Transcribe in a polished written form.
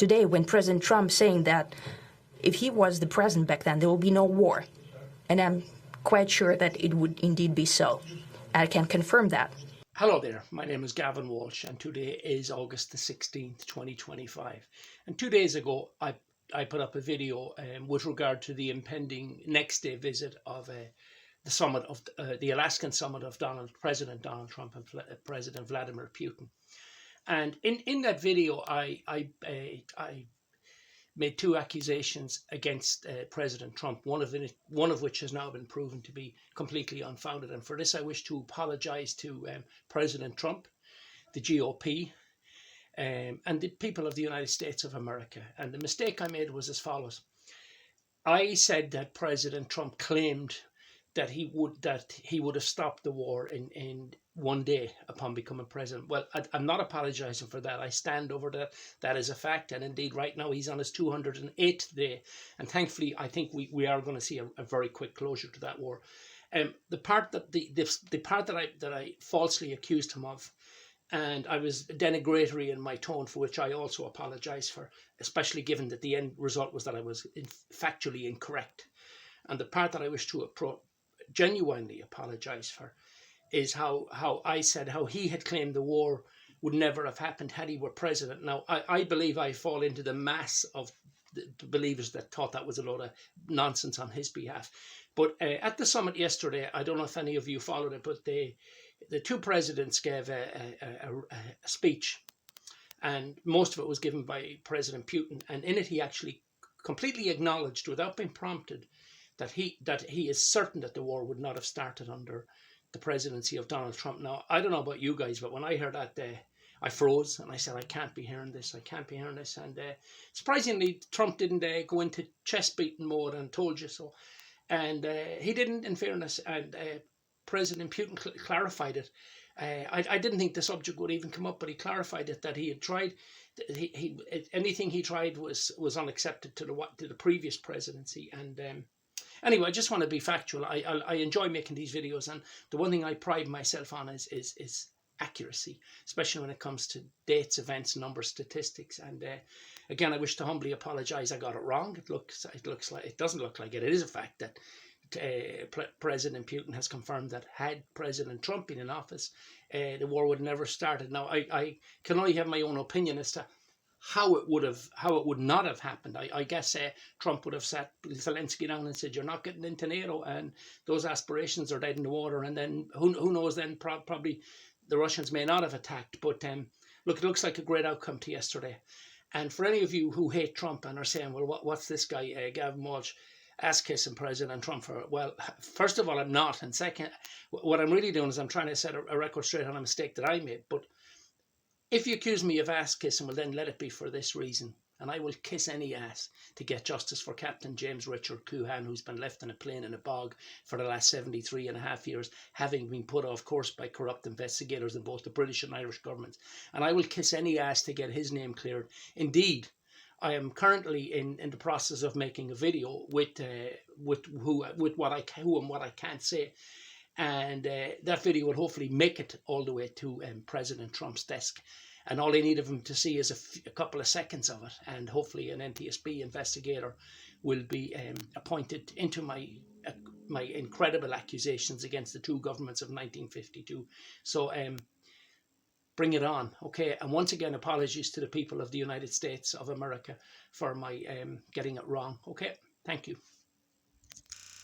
today when President Trump saying that if he was the president back then, there will be no war. And I'm quite sure that it would indeed be so. I can confirm that. Hello there, my name is Gavin Walsh and today is August the 16th, 2025. And 2 days ago, I put up a video with regard to the impending next day visit of the summit of the Alaskan summit of President Donald Trump and President Vladimir Putin. And in that video, I made two accusations against President Trump, one of which has now been proven to be completely unfounded. And for this, I wish to apologize to President Trump, the GOP, and the people of the United States of America. And the mistake I made was as follows. I said that President Trump claimed that he would have stopped the war in 1 day upon becoming president. Well, I'm not apologizing for that. I stand over that. That is a fact. And indeed, right now, he's on his 208th day. And thankfully, I think we are going to see a very quick closure to that war. The part that the part that I falsely accused him of, and I was denigratory in my tone, for which I also apologize for, especially given that the end result was that I was factually incorrect. And the part that I wish to genuinely apologize for is how I said how he had claimed the war would never have happened had he were president. Now, I believe I fall into the mass of the believers that thought that was a load of nonsense on his behalf. But at the summit yesterday, I don't know if any of you followed it, but the two presidents gave a speech, and most of it was given by President Putin. And in it, he actually completely acknowledged, without being prompted, that he is certain that the war would not have started under the presidency of Donald Trump. Now, I don't know about you guys, but when I heard that, I froze and I said, I can't be hearing this. I can't be hearing this. And surprisingly, Trump didn't go into chest beating mode and told you so. And he didn't, in fairness. And President Putin clarified it. I didn't think the subject would even come up, but he clarified it, that he had tried. Anything he tried was unacceptable to the previous presidency. And anyway, I just want to be factual. I enjoy making these videos, and the one thing I pride myself on is accuracy, especially when it comes to dates, events, numbers, statistics. And again, I wish to humbly apologize. I got it wrong. It doesn't look like it. It is a fact that President Putin has confirmed that had President Trump been in office, the war would never started. Now, I can only have my own opinion as to how it would not have happened. I guess Trump would have sat Zelensky down and said, "You're not getting into NATO, and those aspirations are dead in the water." And then who knows? Then probably the Russians may not have attacked. But look, it looks like a great outcome to yesterday. And for any of you who hate Trump and are saying, "Well, what's this guy Gavin Walsh ass-kissing President Trump for?" Well, first of all, I'm not, and second, what I'm really doing is I'm trying to set a record straight on a mistake that I made. But if you accuse me of ass kissing, well, then let it be for this reason. And I will kiss any ass to get justice for Captain James Richard Coohan, who's been left in a plane in a bog for the last 73 and a half years, having been put off course by corrupt investigators in both the British and Irish governments. And I will kiss any ass to get his name cleared. Indeed, I am currently in the process of making a video with who and what I can't say. And that video will hopefully make it all the way to President Trump's desk. And all I need of him to see is a couple of seconds of it. And hopefully an NTSB investigator will be appointed into my incredible accusations against the two governments of 1952. So bring it on, okay? And once again, apologies to the people of the United States of America for my getting it wrong, okay? Thank you.